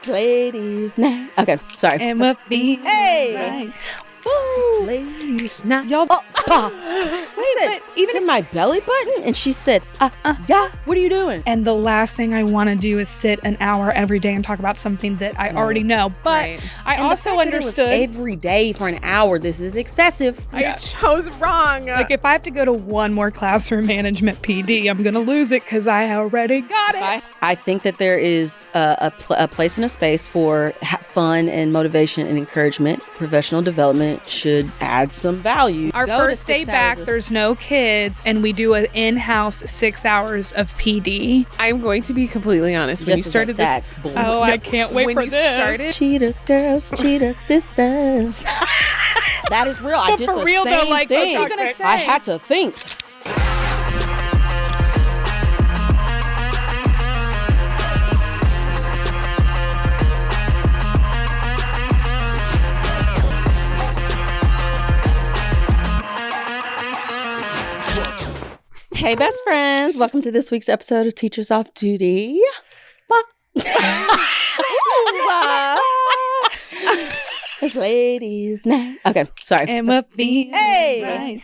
Ladies night. Okay, sorry. And we're feeling Hey! right. It's ladies night. Y'all, I said, even in my belly button, and she said, yeah, what are you doing? and the last thing I want to do is sit an hour every day and talk about something that I already know. But I And also the fact that it was understood, every day for an hour. This is excessive. I chose wrong. like, if I have to go to one more classroom management PD, I'm going to lose it because I already got it. I think that there is a place and a space for fun and motivation and encouragement. Professional development should add some value. Our Go to first day 6 back, hours there's no kids, and we do an in-house 6 hours of PD. I'm going to be completely honest. When you Just started that's this, bull. Oh, I can't wait when for you this. started, Cheetah girls, cheetah sisters. That is real. I But did for the real, though, same like, what's thing. she gonna say? I had to think. Hey, best friends. Welcome to this week's episode of Teachers Off Duty. It's ladies' night. Okay, sorry. And we're feeling Hey! right.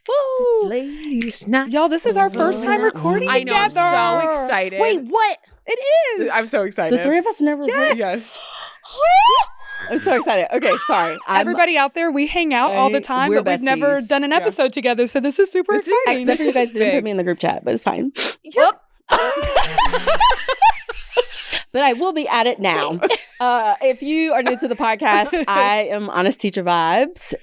it's Woo. ladies night. Y'all, this is our first time recording I know. I'm together. so excited. Wait, what? It is. I'm so excited. The three of us never met? Yes. I'm so excited. Okay, sorry. Everybody out there, we hang out all the time, we're but we've never besties. done an episode together, so this is super This is exciting. Except for you guys is didn't big. put me in the group chat, but it's fine. But I will be at it now. If you are new to the podcast, I am Honest Teacher Vibes.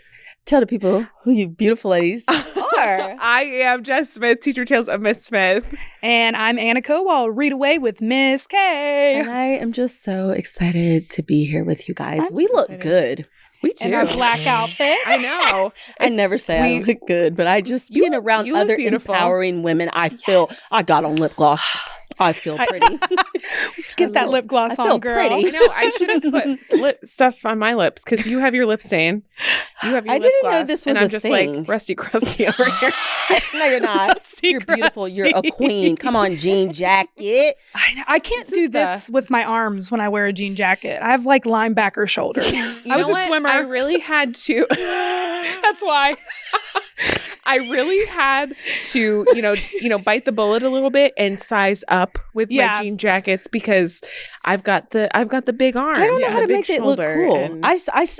Tell the people who you beautiful ladies are. I am Jess Smith, Teacher Tales of Miss Smith. And I'm Anna Cowell. Read away with Miss K. And I am just so excited to be here with you guys. I'm We so look excited. good. We In our black outfit. I know. I never say I look good, but I just being around you look other beautiful. empowering women, I feel I got on lip gloss. I feel pretty. Get that lip gloss I feel on, girl. pretty. You know, I should have put stuff on my lips because you have your lip stain. You have your I lip didn't know gloss, this and was I'm a just thing. like rusty crusty over here. No, you're not. Crusty, You're beautiful. You're a crusty. queen. Come on, jean jacket. I can't do is this with my arms when I wear a jean jacket. I have like linebacker shoulders. You I was know a what? swimmer. I really had to. That's why. I really had to, bite the bullet a little bit and size up with Yeah. my jean jackets because I've got the big arms. I don't know how and to a big make it look shoulder, cool. and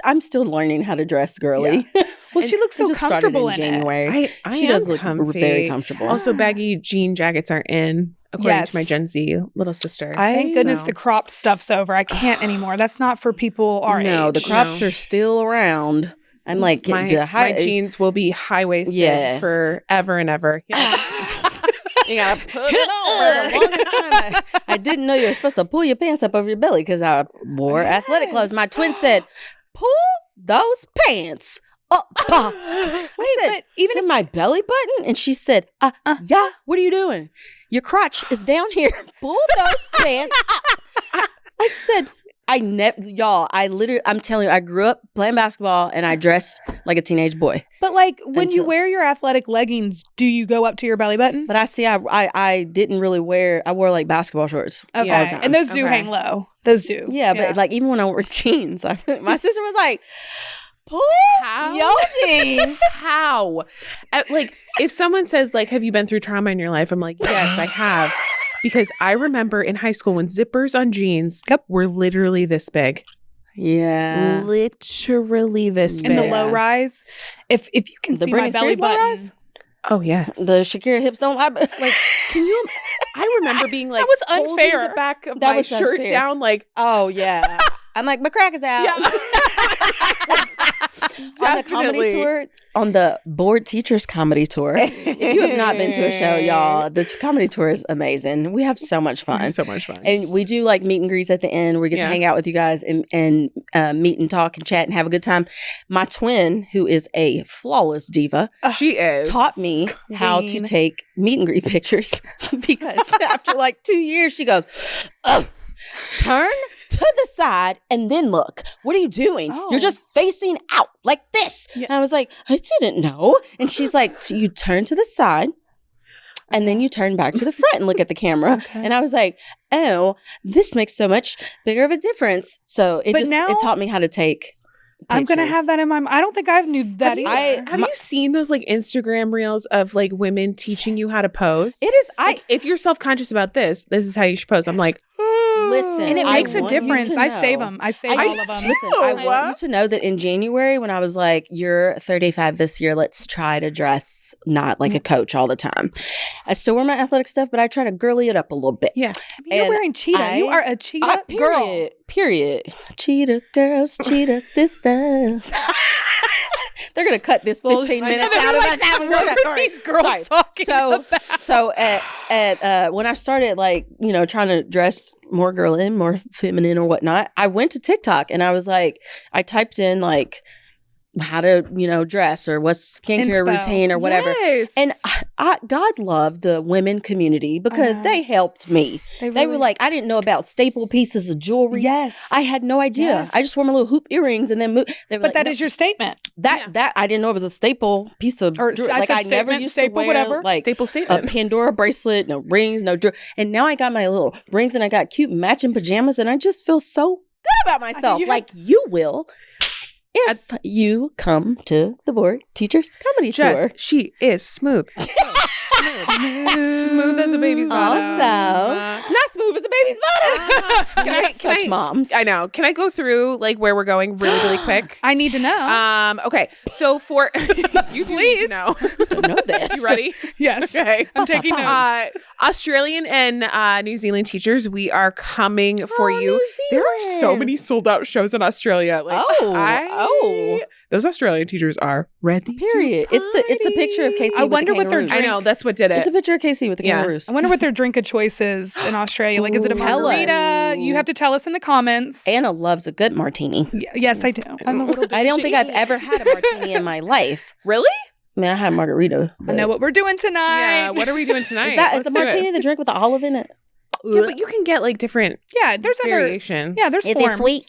I'm still learning how to dress girly. Well, she looks so just started comfortable in in it. January. I She am does look comfy. very comfortable. Also, baggy jean jackets are in, according Yes. to my Gen Z little sister. Thank goodness So- the cropped stuff's over. I can't anymore. That's not for people our No, age. the crops are still around. I'm like my jeans will be high waisted Yeah. forever and ever. Yeah. You gotta put it on. For the longest time, I didn't know you were supposed to pull your pants up over your belly because I wore athletic clothes. My twin said, "Pull those pants up." I said, but even "To my belly button," and she said, "Yeah, what are you doing? Your crotch is down here. Pull those pants up." I said, I'm telling you, I grew up playing basketball and I dressed like a teenage boy. But like when you Until- wear your athletic leggings, do you go up to your belly button? But I didn't really I wore like basketball shorts all Okay. the time. And those do Okay. hang low. Those do. Yeah, but like even when I wore jeans, my sister was like, "Pull How? your jeans." How? Like, if someone says, like, have you been through trauma in your life? I'm like, yes, I have. Because I remember in high school when zippers on jeans were literally this big. Yeah. Literally this In big. the low rise, if you can The see Britney my belly Spears low button, rise? Oh, yes. The Shakira hips don't lie. like, can you? I remember being like, was holding unfair. the back of That my was shirt unfair. down, like, Oh yeah. I'm like, my crack is out. On the comedy Definitely. tour, on the board teachers comedy tour. If you have not been to a show, y'all, the comedy tour is amazing. We have so much fun. so much fun. And we do like meet and greets at the end. We get to Yeah. hang out with you guys and meet and talk and chat and have a good time. My twin, who is a flawless diva, She is. taught me how to Queen. take meet and greet pictures because after like 2 years, she goes, "Oh, turn to the side and then look. What are you doing? Oh. You're just facing out like this." Yeah. And I was like, "I didn't know." And she's like, "So you turn to the side And then you turn back to the front and look at the camera. Okay. And I was like, oh, this makes so much bigger of a difference. So it taught me how to take I'm going to pictures. have that in my mind. I don't think I've knew that either. Have you seen those like Instagram reels of like women teaching you how to pose? It is. Like, if you're self-conscious about this is how you should pose. I'm like, listen. And it I makes a want you difference. to I know. save them. I save I all do of them. too. Listen, I want you to know that in January, when I was like, you're 35 this year, let's try to dress not like a coach all the time. I still wear my athletic stuff, but I try to girly it up a little bit. yeah. You're And wearing cheetah. You are a cheetah girl. Period. Cheetah girls, cheetah sisters. They're gonna cut this 15 minutes out of us having These girls talking about. So at when I started like, trying to dress more girly, more feminine or whatnot, I went to TikTok and I was like, I typed in like how to, dress or what's skincare Inspo. routine or whatever. Yes. And God loved the women community because they helped me. They were like, I didn't know about staple pieces of jewelry. Yes. I had no idea. Yes. I just wore my little hoop earrings and then moved. But that is your statement. That I didn't know it was a staple piece of Or jewelry. I Like said I never statement, used staple, to wear whatever. like Staple a statement. Pandora bracelet, no rings, no jewelry. And now I got my little rings and I got cute matching pajamas and I just feel so good about myself. You will. If you come to the Bored Teachers Comedy Tour. Jess, she is smooth. Smooth as a baby's bottom. Also, it's not smooth as a baby's bottom. Can I- Such can I- moms. I know. Can I go through like where we're going really quick? I need to know. Okay. So for you do need to know. don't know this. You ready? Yes. Okay. I'm taking notes. Australian and New Zealand teachers, we are coming for you. New There are so Zealand. many sold out shows in Australia. Like, those Australian teachers are ready. Period. To It's the picture of Casey. I with wonder the what their kangaroos. I know that's what did It's it. a picture of Casey with the Yeah. kangaroos. I wonder what their drink of choice is in Australia. Like, is it a Ooh, tell margarita? us. You have to tell us in the comments. Anna loves a good martini. Yes, I do. I'm a little bit. I don't think I've ever had a martini in my life. Really? I mean, I had a margarita. I know what we're doing tonight. Yeah. What are we doing tonight? Is Let's the do it. martini the drink with the olive in it? Yeah, but you can get like different Yeah, there's other. variations. Yeah, there's Is forms. it sweet?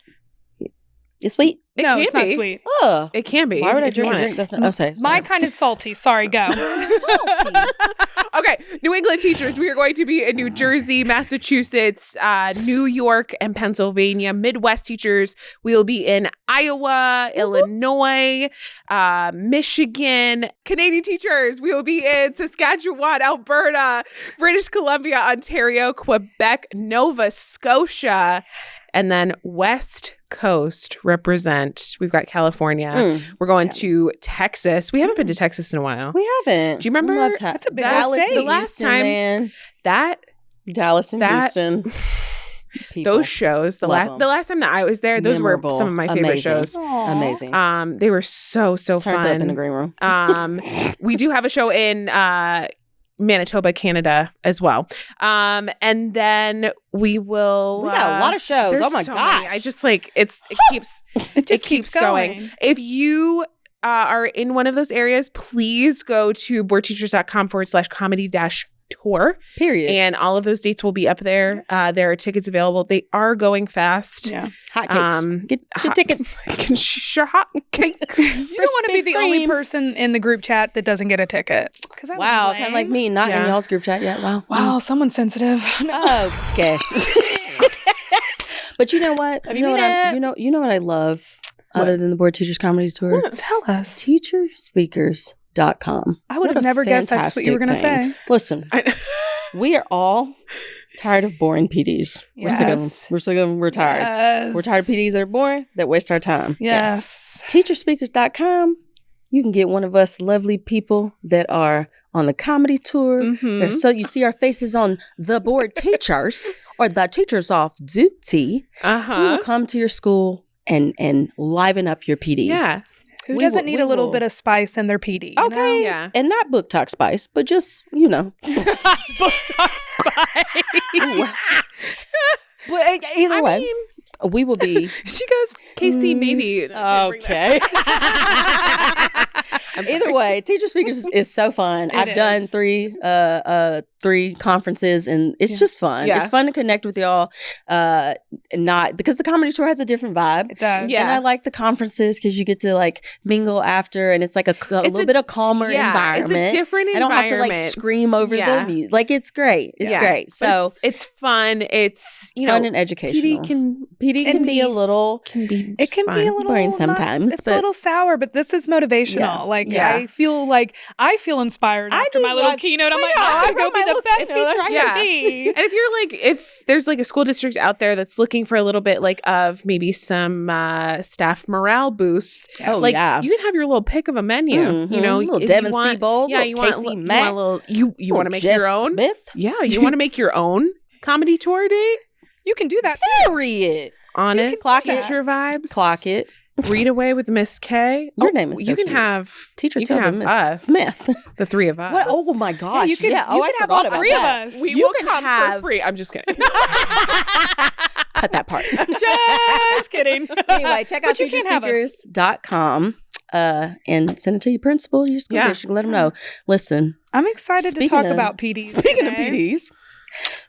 It's sweet. It No, can it's not be. sweet. Oh. It can be. Why would I if you drink a want drink it. that's not? Oh, sorry. My kind is salty. Sorry, go. Okay, New England teachers, we are going to be in New Jersey, Massachusetts, New York, and Pennsylvania. Midwest teachers, we will be in Iowa, Illinois, Michigan. Canadian teachers, we will be in Saskatchewan, Alberta, British Columbia, Ontario, Quebec, Nova Scotia, and then West Coast represent. We've got California. We're going to Texas. We haven't been to Texas in a while. We haven't. Do you remember? We love That's a big Dallas state. and The last Houston, time- man. That Dallas and that- Houston. People. those shows, the Love 'em. last time that I was there, those Memorable. were some of my favorite Amazing. shows. Amazing. They were so Turned fun. up in the green room. We do have a show in Manitoba, Canada as well. And then we will. We got a lot of shows. there's Oh my so gosh. many. I just like it keeps It just it keeps keeps going. going. If you are in one of those areas, please go to boardteachers.com/comedy-tour. Period. And all of those dates will be up there. There are tickets available. They are going fast. Yeah. Hot cakes. Get your hot- tickets. Sure, hot cakes. You don't want to be the only cream. person in the group chat that doesn't get a ticket. Wow, kind of like me, not in Yeah. y'all's group chat yet. Wow. Wow, someone's sensitive. Okay. But you know what? You know what I love other than the Bored Teachers Comedy Tour? Tell us. Teacherspeakers.com. I would have What a never guessed that's what you were going to fantastic say. thing. Listen, we are all tired of boring PDs. We're sick of them. Yes. We're sick of them. We're tired. Yes. We're tired of PDs that are boring, that waste our time. Yes. Teacherspeakers.com. You can get one of us lovely people that are on the comedy tour. Mhm. So you see our faces on the Bored Teachers or the Teachers Off Duty. We will come to your school and liven up your PD. Yeah. Who We doesn't will- need we a little will- bit of spice in their PD? you know? Okay. Yeah. And not book talk spice, but just, you know. But either way, we will be. She goes, Casey, maybe. Okay. Either way, Teacher Speakers is so fun. I've done 3 3 conferences, and it's just fun. Yeah. It's fun to connect with y'all. Not because the comedy tour has a different vibe. It does. Yeah. And I like the conferences because you get to like mingle after, and it's like a little bit of calmer environment. It's a different I don't environment. have to like scream over the music. Like it's great. It's great. But So it's fun. It's fun and educational. PD can be a little. It can fun. be a little boring sometimes, It's but- a little sour, but this is motivational. Yeah. Like Yeah. I feel inspired after do my little like- keynote. I'm I like, know, I I want to go wrote be my the little best keynote. teacher I Yeah. can be. And if there's like a school district out there that's looking for a little bit like of maybe some staff morale boosts, Oh, like yeah. you can have your little pick of a menu. Mhm. You know, Little if Devin you want, Seabold, yeah, little you want, Casey you Mack, want a little, you want to make Jess your own. Smith. Yeah, you want to make your own comedy tour date. You can do that too. Period. Honest clock it. teacher vibes. Clock it. Read away with Miss K. Your name is so You can cute. have Teacher you can tells have him Miss us, Smith. the 3 of us. What? Oh my gosh! you can- you I can have forgot all about 3 of that. us. We You will can come have- for free. I'm just kidding. Cut that part. Just kidding. Anyway, check out But you can have us. teacherspeakers.com and send it to your principal, your school district. Let them know. Listen, I'm excited to Speaking talk of- about PDs. speaking of today. PDs,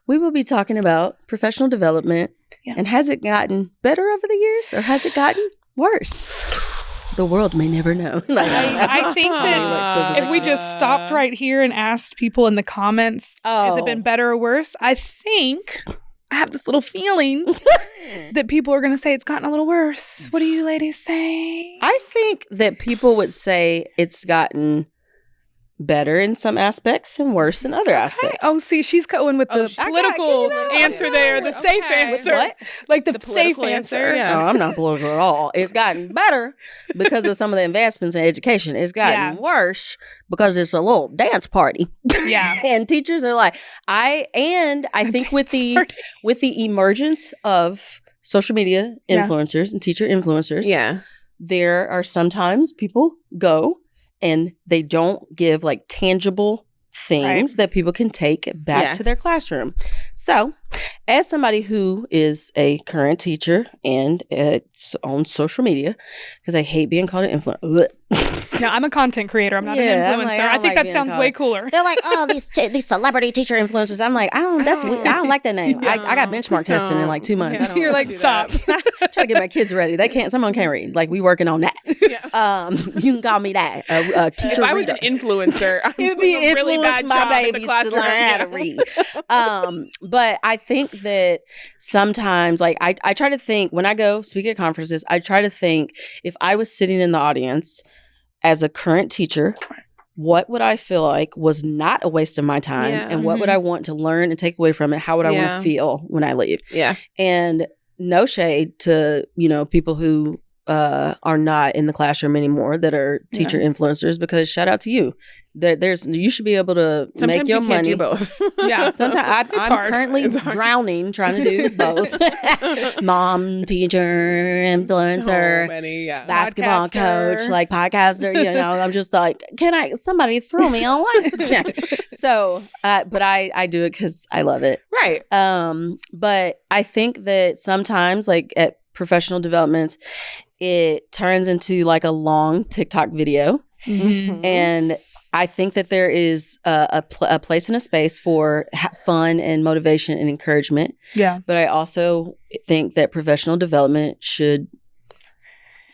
we will be talking about professional development. Yeah. And has it gotten better over the years, or has it gotten worse? The world may never know. Like, I think that if we just stopped right here and asked people in the comments, has it been better or worse? I think I have this little feeling that people are going to say it's gotten a little worse. What do you ladies say? I think that people would say it's gotten better in some aspects and worse in other aspects. Oh, see, she's going with the I political answer there, the safe Okay. answer. What? Like the safe political answer. answer, yeah. No, I'm not political at all. It's gotten better because of some of the investments in education. It's gotten worse because it's a little dance party. Yeah. And teachers are like, I think with the emergence of social media influencers and teacher influencers, Yeah. there are sometimes people go and they don't give like tangible things that people can take back to their classroom. So, as somebody who is a current teacher and it's on social media, because I hate being called an influencer. No, I'm a content creator. I'm not an Yeah, I'm influencer. like, I I think like that being sounds called- way cooler. They're like, oh, these celebrity teacher influencers. I'm like, that's weird. I don't like that name. I got benchmark testing in like 2 months. I don't You're like, do stop. that. trying to get my kids ready. Someone can't read. Like, we working on that. You can call me that. A teacher If I was reader. an influencer, I It'd would be do a really influence bad my job in the babies to classroom. learn how to read. But I think that sometimes, like, I try to think when I go speak at conferences, I try to think if I was sitting in the audience as a current teacher, what would I feel like was not a waste of my time, Yeah. and what would I want to learn and take away from it? How would I want Yeah. to feel when I leave? Yeah. And no shade to people who are not in the classroom anymore that are teacher influencers, because shout out to you. You should be able to Sometimes make your you money. can't do both. Yeah. Sometimes I'm hard. currently It's hard. drowning trying to do both. Mom, teacher, influencer, So many, yeah. basketball Podcaster. coach, like podcaster. I'm just like, somebody throw me a life check. So, but I do it because I love it. Right. But I think that sometimes, like at professional developments, it turns into like a long TikTok video. Mhm. And I think that there is a place and a space for fun and motivation and encouragement. Yeah. But I also think that professional development should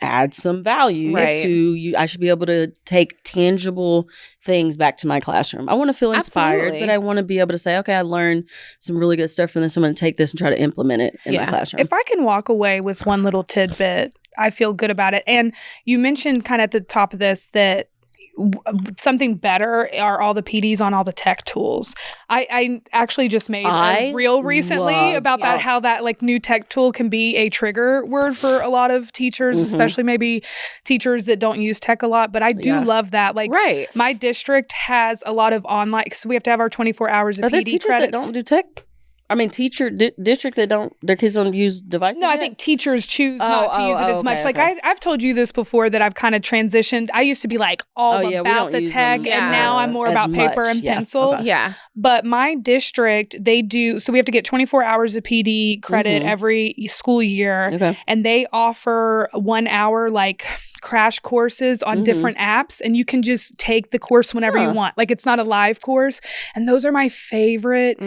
add some value Right. to you. I should be able to take tangible things back to my classroom. I want to feel inspired, Absolutely. but I want to be able to say, okay, I learned some really good stuff from this. I'm going to take this and try to implement it in my Yeah. classroom. If I can walk away with one little tidbit, I feel good about it. And you mentioned kind of at the top of this that something better are all the PDs on all the tech tools. I actually just made a reel recently love about that, how that like new tech tool can be a trigger word for a lot of teachers, Mhm. especially maybe teachers that don't use tech a lot. But I do Yeah. love that. Like Right. my district has a lot of online, so we have to have our 24 hours of Are there PD teachers credits. that don't do tech? I mean, teacher district that their kids don't use devices. No, yet? I think teachers choose not to use it as much. Okay. Like I've told you this before that I've kind of transitioned. I used to be like all about the tech, and now I'm more about paper and pencil. Okay. Yeah. But my district, they do, so we have to get 24 hours of PD credit every school year, and they offer 1 hour like crash courses on different apps, and you can just take the course whenever you want. Like it's not a live course, and those are my favorite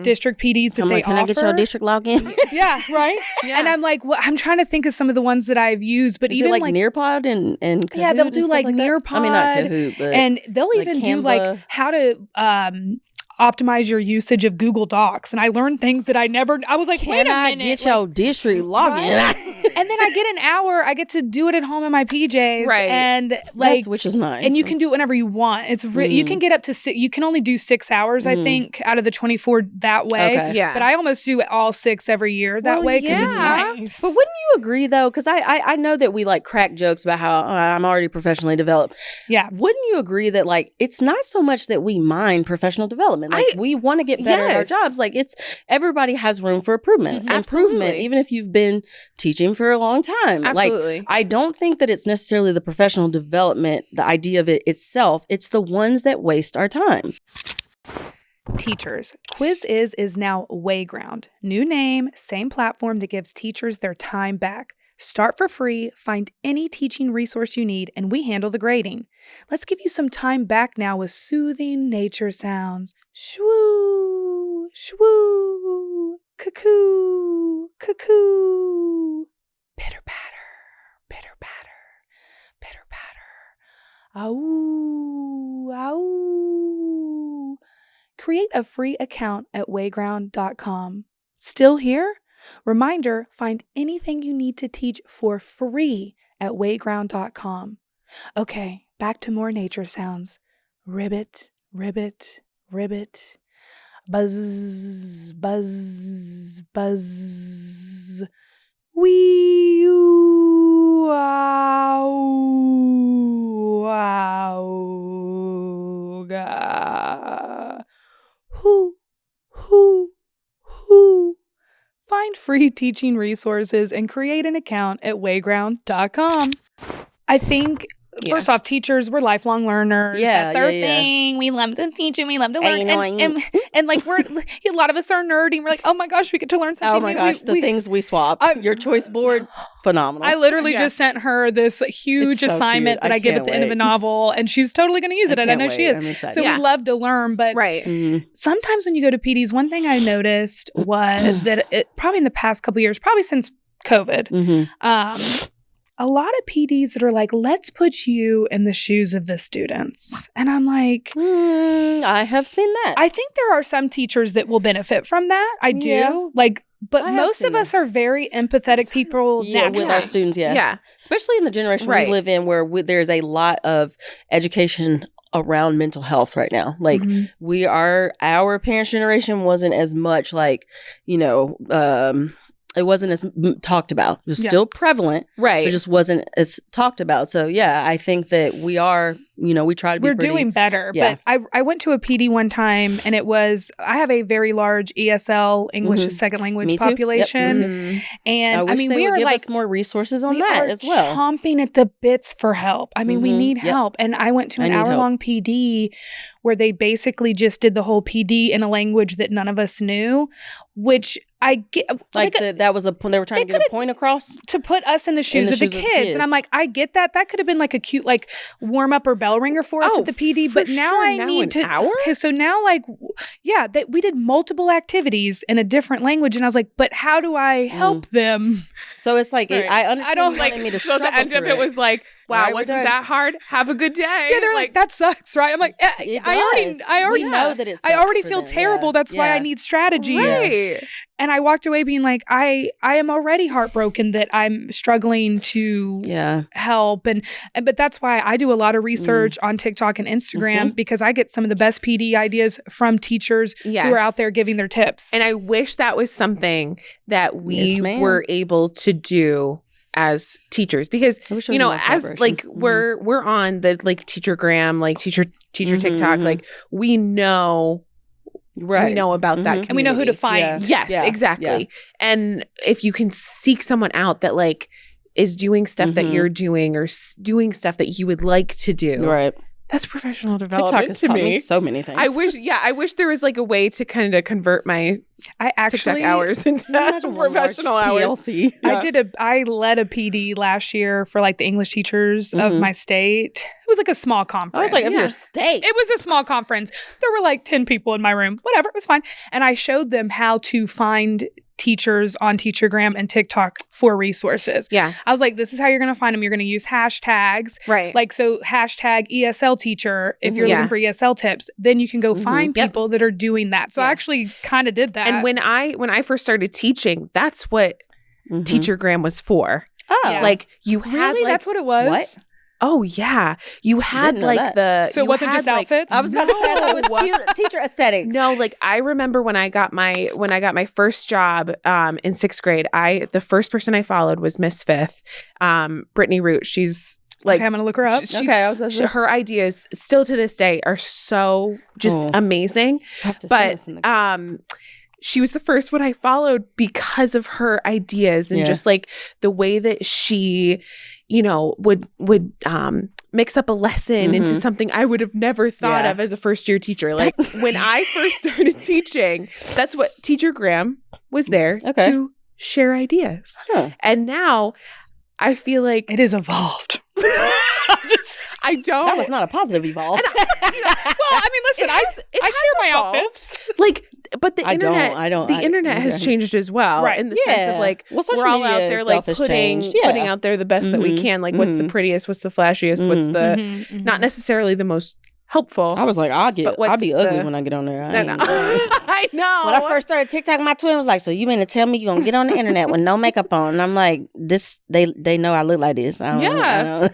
district PDs that they offer. Can I get your district login? Yeah, right. Yeah. And I'm like, I'm trying to think of some of the ones that I've used, but Is even it like Nearpod and Kahoot, yeah, they'll do like Nearpod. I mean, not Kahoot, but and they'll like even Canva. do like how to optimize your usage of Google Docs. And I learned things that I was like, wait a minute. Can I get your district login? Right? And then I get an hour. I get to do it at home in my PJs. Right. And like, which is nice. And you can do it whenever you want. It's you can get up to you can only do 6 hours, I think, out of the 24 that way. Okay. Yeah. But I almost do all 6 every year that way because it's nice. But wouldn't you agree though? Because I know that we like crack jokes about how I'm already professionally developed. Yeah. Wouldn't you agree that like it's not so much that we mind professional development? Like we want to get better at our jobs. Like everybody has room for improvement. Improvement, even if you've been teaching for a long time. Absolutely. Like I don't think that it's necessarily the professional development, the idea of it itself. It's the ones that waste our time. Teachers, Quiz is now Wayground. New name, same platform that gives teachers their time back. Start for free, find any teaching resource you need, and we handle the grading. Let's give you some time back now with soothing nature sounds. Shwoo, shwoo, cuckoo, cuckoo. Pitter patter, pitter patter, pitter patter. Ow, ow. Create a free account at wayground.com. Still here? Reminder, find anything you need to teach for free at wayground.com. Okay, back to more nature sounds. Ribbit, ribbit, ribbit. Buzz, buzz, buzz. Wee, wow, wow, ga. Hoo, hoo, hoo. Find free teaching resources and create an account at wayground.com. I think, first off, teachers, we're lifelong learners. That's our thing. We love to teach and we love to learn. And like, a lot of us are nerdy. We're like, oh my gosh, we get to learn something. Oh my gosh, the things we swap. Your choice board, phenomenal. I literally just sent her this huge assignment that I give at the end of a novel, and she's totally going to use it. And I know she is. I'm excited. So we love to learn. But sometimes when you go to PDs, one thing I noticed was that probably in the past couple of years, probably since COVID, a lot of PDs that are like, let's put you in the shoes of the students. And I'm like, I have seen that. I think there are some teachers that will benefit from that. I do. Yeah. But most of us are very empathetic people naturally. With our students, yeah. Especially in the generation we live in where there's a lot of education around mental health right now. Like our parents' generation wasn't as much like, it wasn't as talked about. It was still prevalent. Right. It just wasn't as talked about. So, I think that we are, we try to be doing better. Yeah. But I went to a PD one time and I have a very large ESL, English as second language population. Yep, and I mean, we are give us more resources on that as well. Chomping at the bits for help. I mean, we need help. And I went to an hour-long PD where they basically just did the whole PD in a language that none of us knew, which I get. That was a point. They were trying to get a point across to put us in the shoes of the kids. And I'm like, I get that. That could have been like a cute warm up or bell ringer for us at the PD. But now I need to. Okay, so now that we did multiple activities in a different language, and I was like, but how do I help them? So it's like I understand. I don't like me to. So the end of it was like, wow, wasn't that hard? Have a good day. Yeah, they're like that sucks, right? I'm like, I already know that it sucks. I already feel terrible. Yeah. That's why I need strategies. Right. And I walked away being like, I am already heartbroken that I'm struggling to help. But that's why I do a lot of research on TikTok and Instagram because I get some of the best PD ideas from teachers who are out there giving their tips. And I wish that was something that we were able to do as teachers, because as we're on the teachergram, teacher TikTok, we know we know about that community. And we know who to find. Yes, exactly. Yeah. And if you can seek someone out that like is doing stuff that you're doing or doing stuff that you would like to do. Right. That's professional development TikTok has taught me so many things. I wish there was like a way to kind of convert my TikTok hours into professional hours. PLC. Yeah. I led a PD last year for like the English teachers of my state. It was like a small conference. I was like, of your state. It was a small conference. There were like 10 people in my room. Whatever, it was fine. And I showed them how to find teachers on Teachergram and TikTok for resources. Yeah. I was like, this is how you're going to find them. You're going to use hashtags. Right. Like, so hashtag ESL teacher, if you're looking for ESL tips, then you can go find people that are doing that. So I actually kind of did that. And when I first started teaching, that's what Teachergram was for. Oh. Yeah. Like you had really? That's what it was? What? Oh yeah, you had like the. So it wasn't just outfits. I was about to say that was cute teacher aesthetics. No, like I remember when I got my first job in 6th grade. The first person I followed was Miss Fifth, Brittany Root. She's like, okay, I'm gonna look her up. Her ideas still to this day are so just amazing. But she was the first one I followed because of her ideas and just like the way that she, would mix up a lesson into something I would have never thought of as a first-year teacher. Like when I first started teaching, that's what Teachergram was there to share ideas. Huh. And now I feel like it is evolved. I don't. That was not a positive evolve. Well, I mean, listen, I share my outfits. Like, but the internet, the internet has changed as well, right? In the sense of like we're all out there like putting out there the best that we can. Like, what's the prettiest? What's the flashiest? What's the not necessarily the most helpful? I was like, I'll be ugly when I get on there. I know. When I first started TikTok, my twin was like, "So you mean to tell me you're gonna get on the internet with no makeup on?" And I'm like, "This, they know I look like this." I don't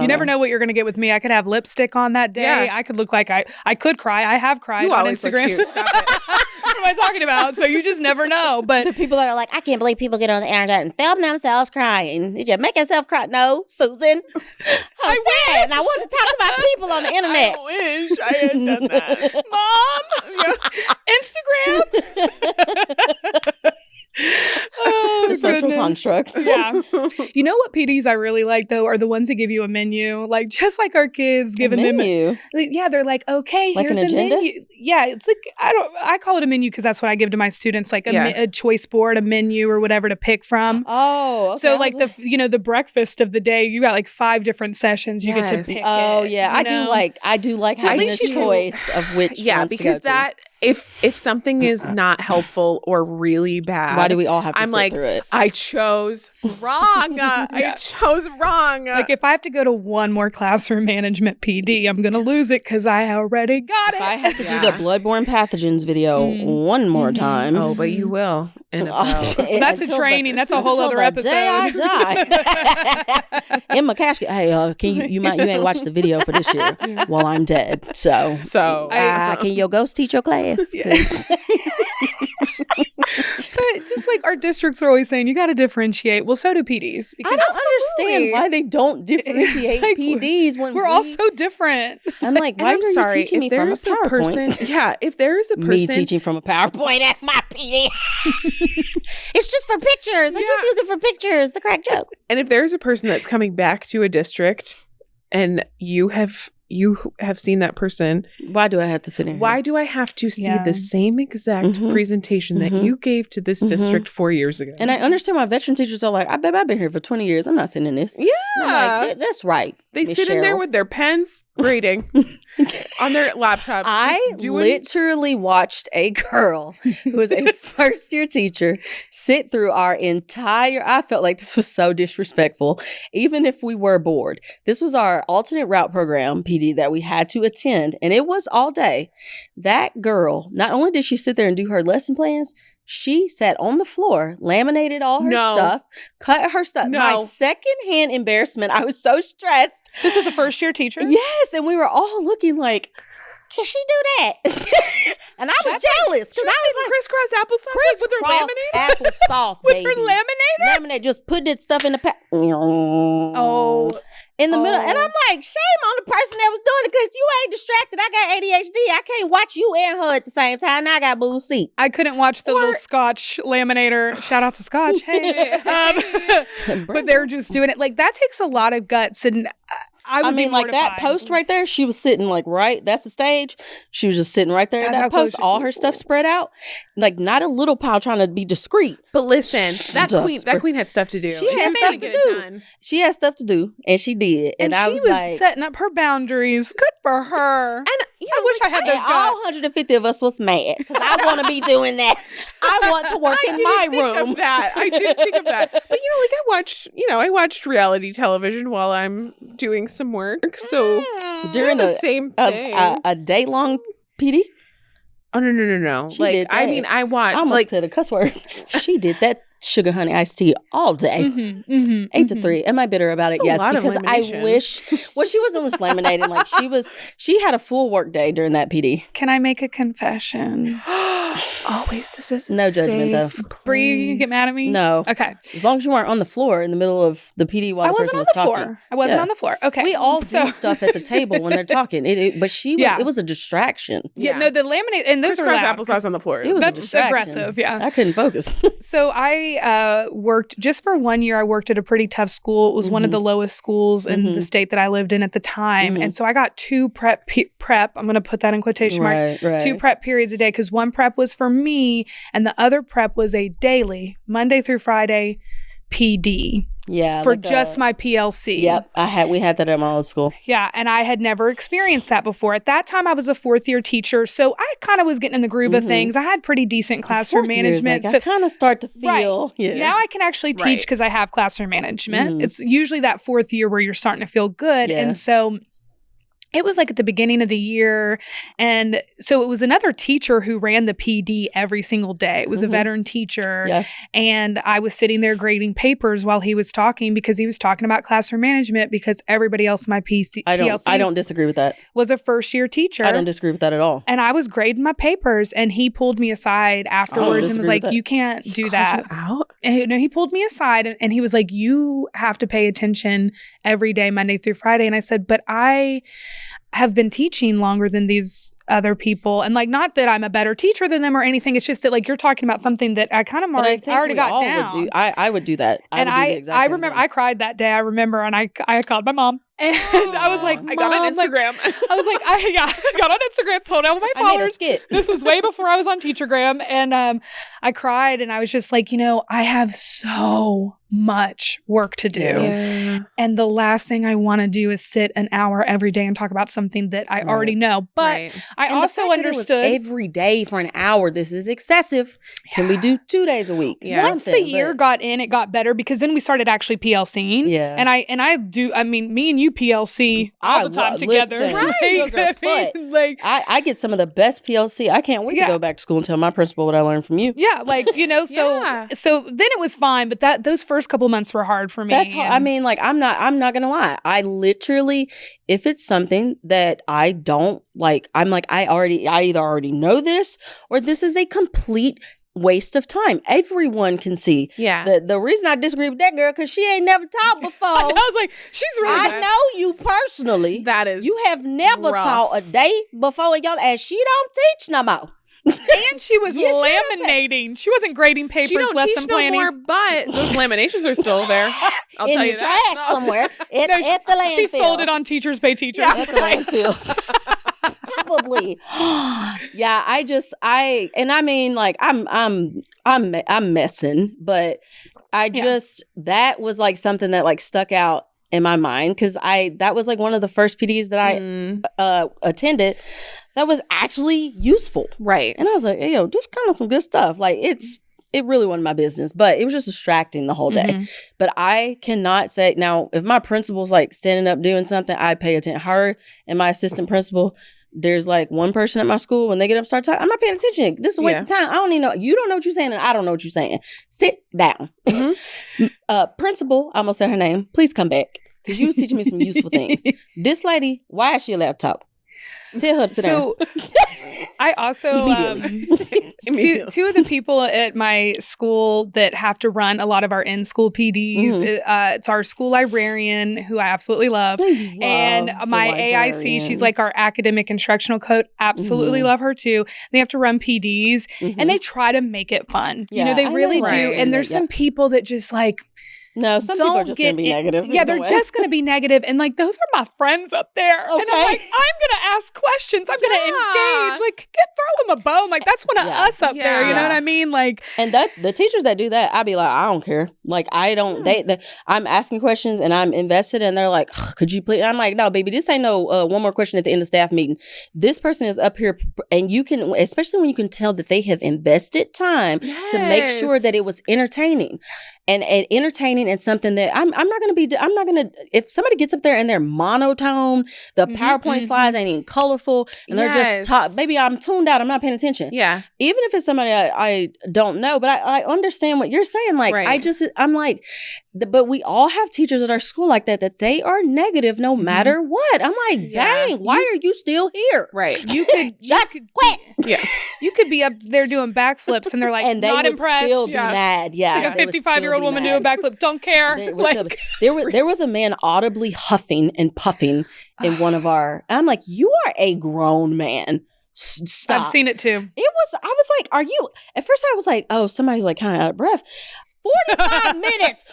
You never know what you're going to get with me. I could have lipstick on that day. Yeah. I could look like I could cry. I have cried on Instagram. Look cute. Stop it. What am I talking about? So you just never know. But the people that are like, I can't believe people get on the internet and film themselves crying. Did you make yourself cry? No, Susan. I wish. And I want to talk about people on the internet. I wish I had done that. Mom, Instagram. Oh, social constructs. Yeah. You know what PDs I really like though are the ones that give you a menu, like just like our kids giving them. Yeah, they're like, okay, like here's an a agenda? menu. Yeah, it's like I call it a menu because that's what I give to my students, like a choice board, a menu or whatever to pick from. Oh, okay. So like the breakfast of the day, you got like 5 different sessions you get to pick. Oh yeah, I do like so having a choice of which. Yeah, because that. If something is not helpful or really bad, why do we all have to sit like, through it? I chose wrong. I chose wrong. Like if I have to go to one more classroom management PD, I'm going to lose it because I already got it. If I have to do the bloodborne pathogens video one more time. Oh, but you will. That's a training. That's a whole other episode. Day I die. In my casket. Hey, you ain't watched the video for this year while I'm dead. So can your ghost teach your class? Yes. But just like our districts are always saying, you got to differentiate. Well, so do PDs. I don't understand why they don't differentiate like, PDs when we're all so different. I'm like, why are you teaching me from a PowerPoint? If there is a person. Me teaching from a PowerPoint at my PD. It's just for pictures. I just use it for pictures to crack jokes. And if there's a person that's coming back to a district and you have seen that person. Why do I have to sit in here? Why do I have to see the same exact presentation that you gave to this district 4 years ago? And I understand why veteran teachers are like, I bet I've been here for 20 years. I'm not sitting in this. Yeah. I'm like, that's right. They sit in there with their pens grading on their laptops. I literally watched a girl who was a first-year teacher sit through our entire, I felt like this was so disrespectful, even if we were bored. This was our alternate route program, PD, that we had to attend, and it was all day. That girl, not only did she sit there and do her lesson plans, she sat on the floor, laminated all her stuff, cut her stuff. My secondhand embarrassment. I was so stressed. This was a first-year teacher? Yes, and we were all looking like, can she do that? And I was jealous because I was like, crisscross applesauce with her laminator? Applesauce, With baby. her laminator? Laminate, just putting it stuff in the in the middle. And I'm like, shame on the person that was doing it because you ain't distracted. I got ADHD. I can't watch you and her at the same time. Now I got booth seats. I couldn't watch the little Scotch laminator. Shout out to Scotch. Hey. But they're just doing it. Like, that takes a lot of guts. And I mean, like that post right there, she was sitting like that's the stage. She was just sitting right there at that post, all her stuff spread out. Like, not a little pile trying to be discreet. But listen, that queen had stuff to do. She had stuff to do. She had stuff to do, and she did. And I was like, setting up her boundaries. Good for her. And I wish I had those guts. All 150 of us was mad because I want to be doing that. I want to work in my room. I didn't think of that. But I watched reality television while I'm doing some work. So during the same thing, a day long PD. Oh no! She did that. I mean, I watched. I almost said a cuss word. She did that sugar honey iced tea all day, 8 to 3. Am I bitter about it? Yes, because I wish. Well, she wasn't just laminating. Like she had a full work day during that PD. Can I make a confession? Always, this is no judgment though. Bree, you get mad at me? No. Okay. As long as you weren't on the floor in the middle of the PD while the person was talking. I wasn't on the floor. Okay. We all do stuff at the table when they're talking. But she was. It was a distraction. Yeah. No, the laminate and those are loud. Applesauce on the floor. That's aggressive. Yeah. I couldn't focus. So I worked just for 1 year. I worked at a pretty tough school. It was one of the lowest schools in the state that I lived in at the time, and so I got 2 prep. I'm going to put that in quotation marks. Right. 2 prep periods a day because one prep was for me, and the other prep was a daily Monday through Friday PD. Yeah, for like just my PLC. Yep, we had that at my old school. Yeah, and I had never experienced that before. At that time, I was a 4th year teacher, so I kind of was getting in the groove of things. I had pretty decent classroom management. I kind of start to feel. Right. Yeah. Now I can actually teach because I have classroom management. It's usually that 4th year where you're starting to feel good, and so. It was like at the beginning of the year. And so it was another teacher who ran the PD every single day. It was a veteran teacher. Yeah. And I was sitting there grading papers while he was talking because he was talking about classroom management because everybody else in my PLC I don't disagree with that. Was a first year teacher. I don't disagree with that at all. And I was grading my papers and he pulled me aside afterwards and was like, you can't do that. Out? And he pulled me aside and he was like, you have to pay attention every day, Monday through Friday. And I said, but I have been teaching longer than these other people. And like, not that I'm a better teacher than them or anything. It's just that like, you're talking about something that I kind of already got down. I would do that. I remember I cried that day. I remember. And I called my mom. And I was like, I got on Instagram. I was like, I got on Instagram, told all my followers. I made a skit. This was way before I was on Teachergram. And I cried and I was just like, I have so much work to do. Yeah. And the last thing I want to do is sit an hour every day and talk about something that I already know. But I also understood every day for an hour. This is excessive. Can we do 2 days a week? Yeah. Once the year got in, it got better because then we started actually PLCing. Yeah. And I mean, me and you PLC all the time together. Listen, right. I get some of the best PLC. I can't wait to go back to school and tell my principal what I learned from you. Yeah. So then it was fine. But those first couple months were hard for me. That's hard. I mean, like, I'm not going to lie. I literally, if it's something that I don't like, I'm like, I either already know this or this is a complete waste of time. Everyone can see. Yeah. The reason I disagree with that girl because she ain't never taught before. I was like, she's really. I know you personally. That is. You have never taught a day before, and she don't teach no more. And she was laminating. She wasn't grading papers, she don't lesson teach planning. No more, but those laminations are still there. I'll tell you that. In the trash somewhere at the landfill. She sold it on Teachers Pay Teachers. At the landfill. Probably. Yeah, I mean, like, I'm messing, but that was like something that like stuck out in my mind because that was like one of the first PDs that I attended that was actually useful. Right. And I was like, hey, yo, this kind of some good stuff. Like, it really wasn't my business, but it was just distracting the whole day. Mm-hmm. But I cannot say, now, if my principal's like standing up doing something, I pay attention. Her and my assistant principal, there's like one person at my school, when they get up and start talking, I'm not paying attention. This is a waste of time. I don't even know. You don't know what you're saying, and I don't know what you're saying. Sit down. Mm-hmm. Principal, I'm going to say her name. Please come back. Because you was teaching me some useful things. This lady, why is she allowed to talk? Tell her to sit down. I also two of the people at my school that have to run a lot of our in-school PDs. It's our school librarian, who I absolutely love, and my AIC. She's like our academic instructional coach. Absolutely love her too. They have to run PDs, and they try to make it fun. Yeah, you know, they really do. And there's some people that just like. No, some people are just going to be negative. Yeah, they're just going to be negative. And like, those are my friends up there. Okay. And I'm like, I'm going to ask questions. I'm going to engage. Like, throw them a bone. Like, that's one of us up there. You know what I mean? Like, and the teachers that do that, I'd be like, I don't care. Like, I don't, I'm asking questions and I'm invested, and they're like, could you please? I'm like, no, baby, this ain't no one more question at the end of staff meeting. This person is up here, and you can, especially when you can tell that they have invested time to make sure that it was entertaining. And entertaining and something that I'm not going to, if somebody gets up there and they're monotone, the PowerPoint slides ain't even colorful, and they're just baby, I'm tuned out, I'm not paying attention. Yeah. Even if it's somebody I don't know, but I understand what you're saying. Like, I'm like, but we all have teachers at our school like that they are negative no matter what. I'm like, dang, why are you still here? Right. You could just quit. Yeah. You could be up there doing backflips, and they're like, and they not would impressed. Still be mad. Yeah. It's like a 55-year-old woman doing a backflip. Don't care. There was a man audibly huffing and puffing in one of our. I'm like, you are a grown man. Stop. I've seen it too. I was like, are you? At first, I was like, oh, somebody's like kind of out of breath. 45 minutes.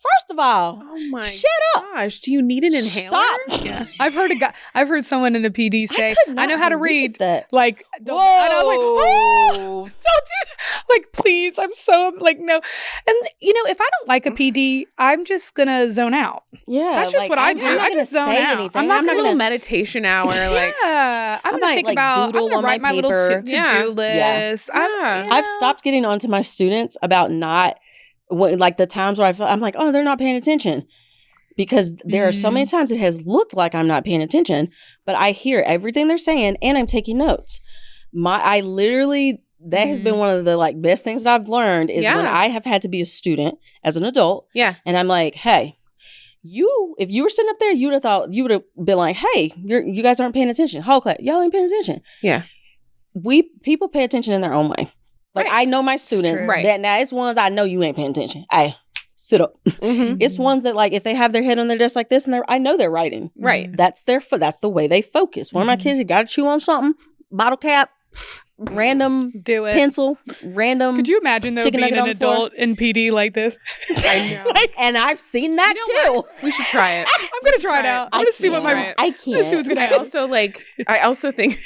First of all, oh my shut up. Gosh, do you need an inhaler? Stop. Yeah. I've heard someone in a PD say, I know how to read. That. Like, don't, and I was like, oh, don't do that. Like, please, I'm so, like, no. And, you know, if I don't like a PD, I'm just going to zone out. Yeah. That's just what I do. I just zone out. Anything. I'm not going to meditation hour. Like, yeah. I'm going to think about, I'm going to write my little to-do list. Yeah. I've stopped getting onto my students about not, like the times where I'm like, oh, they're not paying attention, because there are so many times it has looked like I'm not paying attention, but I hear everything they're saying and I'm taking notes. That has been one of the like best things that I've learned is when I have had to be a student as an adult. Yeah. And I'm like, hey, if you were sitting up there, you would have been like, hey, you guys aren't paying attention. Whole class, y'all ain't paying attention. Yeah. People pay attention in their own way. Like, I know my students. That now it's ones I know you ain't paying attention. Hey, sit up. It's ones that, like, if they have their head on their desk like this, and I know they're writing. Right. That's that's the way they focus. One of my kids, you got to chew on something, bottle cap, random pencil, random. Could you imagine though being an adult in PD like this? I know. And I've seen that too. We should try it. I'm gonna try it out. I'm gonna see what I can't. See what's gonna happen. I also think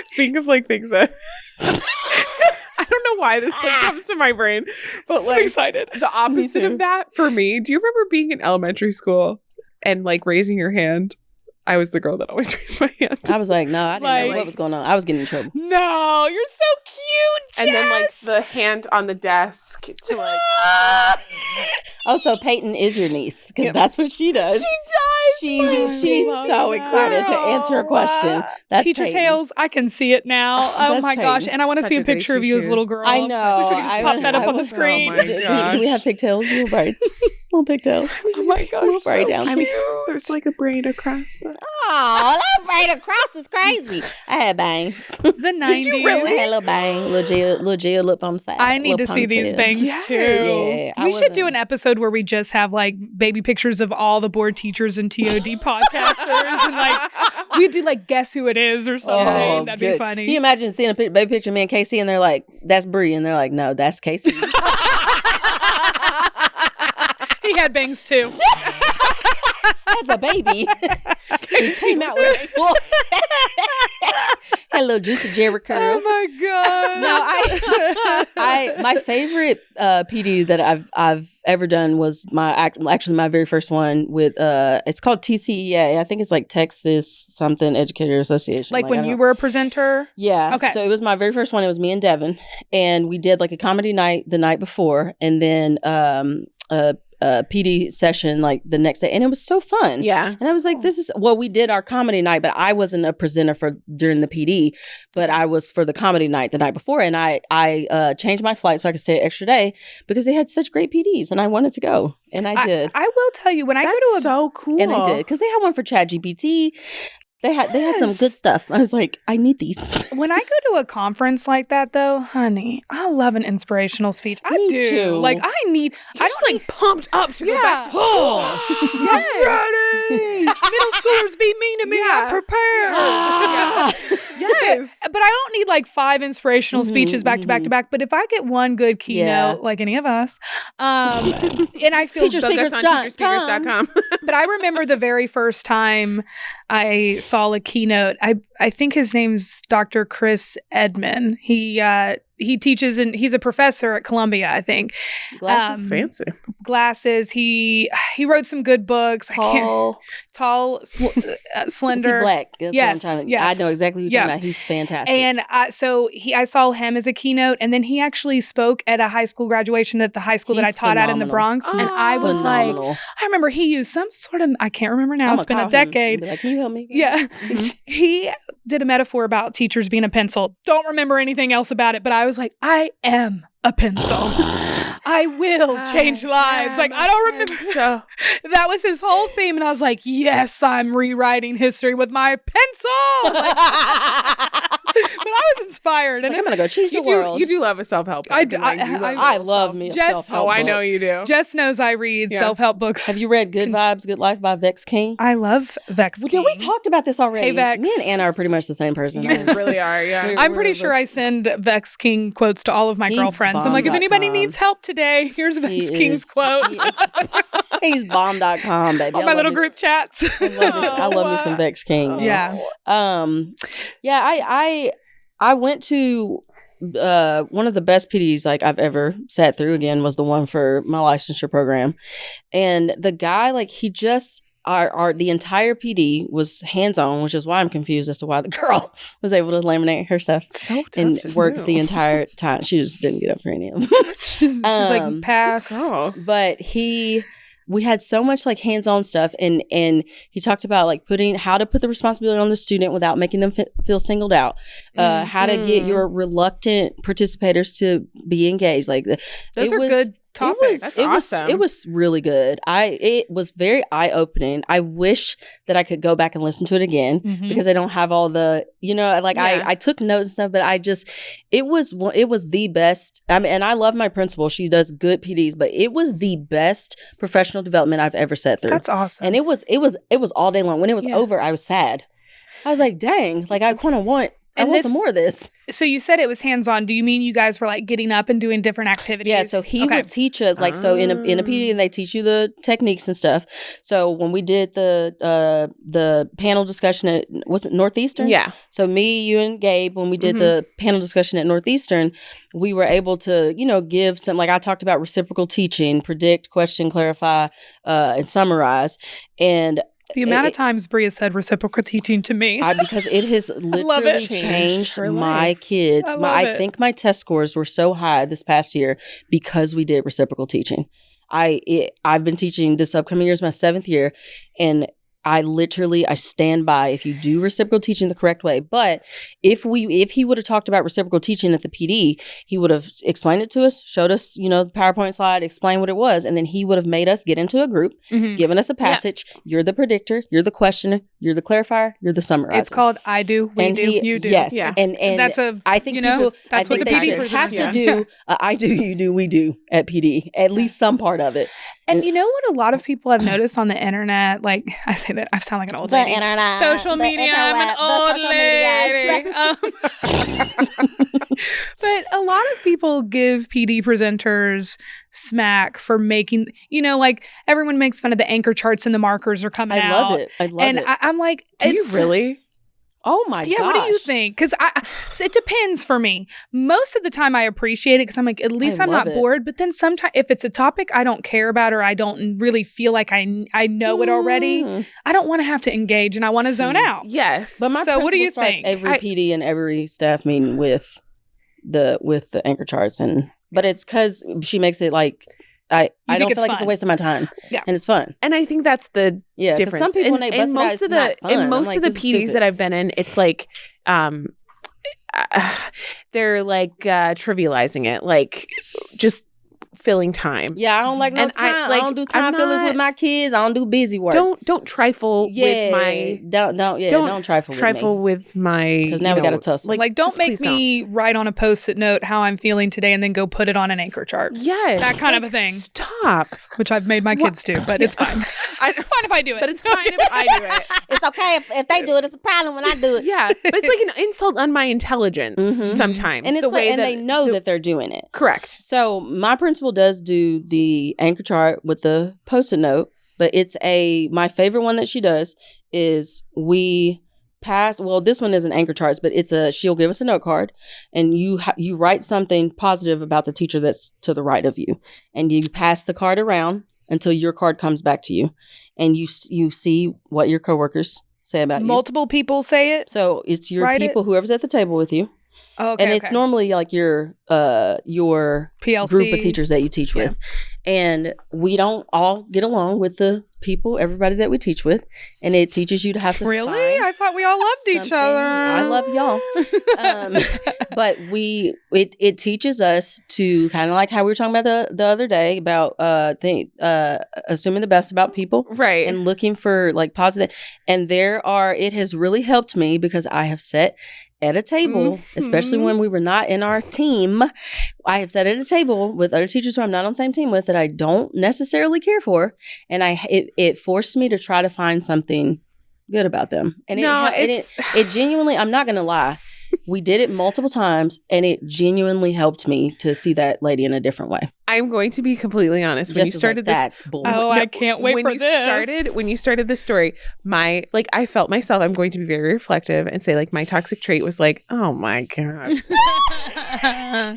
speaking of like things that I don't know why this thing comes to my brain, but like I'm excited. The opposite of that for me. Do you remember being in elementary school and like raising your hand? I was the girl that always raised my hand. I was like, no, I didn't know what was going on. I was getting in trouble. No, you're so cute, Jess. And then like the hand on the desk to like. Oh, so Peyton is your niece, because that's what she does. She does. She's so excited to answer a question. That's Teacher Peyton. Tales, I can see it now. Oh my gosh. And I want to see a picture of you as a little girl. I know. Wish we could just pop that up on the screen. Oh my gosh. Do we have pigtails? Little braids. Little pigtails. Oh my gosh. Little braid down. I mean, there's like a braid across the. Oh, that braid across is crazy. I had bangs. The 90s. Did you really? I had a little bang, little gel lip on the side. I need to see these bangs too. Yeah, we should do an episode where we just have like baby pictures of all the board teachers and TOD podcasters, and like we do like guess who it is or something. Oh, that'd be funny. Can you imagine seeing a baby picture of me and Casey, and they're like, "That's Bree," and they're like, "No, that's Casey." He had bangs too. As a baby, he came out with full. Had a little juicy Jerry curl. Oh my god! No, my favorite PD that I've ever done was my very first one with it's called TCEA. I think it's like Texas something Educator Association. Like when you were a presenter. Yeah. Okay. So it was my very first one. It was me and Devin, and we did like a comedy night the night before, and then PD session like the next day, and it was so fun. Yeah. And I was like, we did our comedy night, but I wasn't a presenter during the PD, but I was for the comedy night the night before, and I changed my flight so I could stay an extra day because they had such great PDs, and I wanted to go, and I did. I will tell you, when I go to so cool. And I did, because they had one for ChatGPT. They had some good stuff. I was like, I need these. When I go to a conference like that, though, honey, I love an inspirational speech. I do. Too. Like, I just like pumped up to go back to school. Yes. Ready. Middle schoolers be mean to me. I'm prepared. Yes. But I don't need like 5 inspirational speeches back to back to back. But if I get one good keynote, like any of us, and I feel teacherspeakers.com. But I remember the very first time I saw a keynote. I think his name's Dr. Chris Edman. He teaches and he's a professor at Columbia, I think. Glasses, fancy. Glasses. He wrote some good books. Tall, slender. Is he black? That's yes, what I'm yes. I know exactly who you're talking about. He's fantastic. And I saw him as a keynote, and then he actually spoke at a high school graduation at the high school that I taught at in the Bronx. And I was like, I remember he used some sort of, I can't remember now. It's been a decade. Be like, can you help me? Yeah. He did a metaphor about teachers being a pencil. Don't remember anything else about it, but I was like, I am a pencil. I will change lives. Like, I don't remember. So that was his whole theme. And I was like, yes, I'm rewriting history with my pencil. Like, but I was inspired. And I'm going to go change the world. You do love a self-help book. I love me a self-help book. I know you do. Jess knows I read self-help books. Have you read Good Vibes, Good Life by Vex King? I love Vex King. We talked about this already. Hey, Vex. Me and Anna are pretty much the same person. We really are, yeah. I'm pretty sure I send Vex King quotes to all of my girlfriends. I'm like, if anybody needs help today, here's Vex King's quote. He's bomb.com, baby. All my little group chats. I love me some Vex King. Yeah. I went to one of the best PDs like I've ever sat through. Again, was the one for my licensure program, and the guy he just the entire PD was hands-on, which is why I'm confused as to why the girl was able to laminate her stuff and work the entire time. She just didn't get up for any of them. She's like, pass. But we had so much hands-on stuff, and he talked about how to put the responsibility on the student without making them feel singled out, how to get your reluctant participators to be engaged. Those are good topics. That's awesome. It was really good. It was very eye-opening. I wish that I could go back and listen to it again because I don't have all the, I took notes and stuff, but it was the best. I mean, and I love my principal. She does good PDs, but it was the best professional development I've ever sat through. That's awesome. And it was all day long. When it was over, I was sad. I was like, dang, I kind of want some more of this. So you said it was hands-on. Do you mean you guys were getting up and doing different activities? Yeah, so he would teach us so in a PD, and they teach you the techniques and stuff. So when we did the panel discussion was it Northeastern? Yeah. So me, you, and Gabe, when we did the panel discussion at Northeastern, we were able to, give some, I talked about reciprocal teaching, predict, question, clarify, and summarize. And the amount of times Bria said reciprocal teaching to me. Because it has literally changed my kids. I think my test scores were so high this past year because we did reciprocal teaching. I've been teaching this upcoming year is my 7th year, and I stand by if you do reciprocal teaching the correct way. But if he would have talked about reciprocal teaching at the PD, he would have explained it to us, showed us, the PowerPoint slide, explained what it was, and then he would have made us get into a group, given us a passage. Yeah. You're the predictor, you're the questioner, you're the clarifier, you're the summarizer. It's called I do, we do, you do. Yes, yeah. And that's I think people, that's what the PD have to do. I do, you do, we do at PD. At least some part of it. And you know what a lot of people have noticed on the internet, I say that, I sound like an old lady. The internet. Social media, I'm an old lady. But a lot of people give PD presenters smack for making, everyone makes fun of the anchor charts and the markers are coming out. I love it. And I'm like, do you really? Oh my gosh. Yeah, what do you think? Because it depends for me. Most of the time I appreciate it because I'm like, at least I'm not bored. But then sometimes if it's a topic I don't care about or I don't really feel like I know it already, I don't want to have to engage and I want to zone out. Yes. But my so what do you starts think? Every PD and every staff meeting with the anchor charts, but it's because she makes it I don't feel like it's a waste of my time. Yeah. And it's fun. And I think that's the difference. Some people when they bust most of the most of the PDs that I've been in, it's like they're like trivializing it, like just filling time. Yeah, I don't like time. I don't do time fillers with my kids. I don't do busy work. Don't trifle with my don't trifle with my, because now we got to tussle. Like don't make me write on a post-it note how I'm feeling today and then go put it on an anchor chart. Yes, that kind of a thing. Stop. Which I've made my kids do, but it's fine. It's fine if I do it. But it's fine if I do it. It's okay if they do it. It's a problem when I do it. Yeah, but it's like an insult on my intelligence sometimes. And it's the way they know that they're doing it. Correct. So my principal does do the anchor chart with the post-it note, but it's my favorite one that she does is we pass. Well, this one isn't anchor charts, but she'll give us a note card, and you write something positive about the teacher that's to the right of you, and you pass the card around until your card comes back to you, and you see what your coworkers say about you. Multiple people say it? So it's your people, whoever's at the table with you. Oh, okay, and it's normally like your PLC group of teachers that you teach with. And we don't all get along with the people, everybody that we teach with. And it teaches you to have to Really? I thought we all loved each other. I love y'all. But it teaches us to kind of like how we were talking about the other day about assuming the best about people. Right. And looking for like positive. And it has really helped me because I have sat at a table, especially when we were not in our team. I have sat at a table with other teachers who I'm not on the same team with that I don't necessarily care for. And it forced me to try to find something good about them. And it genuinely, I'm not going to lie. We did it multiple times, and it genuinely helped me to see that lady in a different way. I'm going to be completely honest. When you started that's bull. I can't wait for this. When you started this story, I felt myself. I'm going to be very reflective and say, like, my toxic trait was like, oh my god,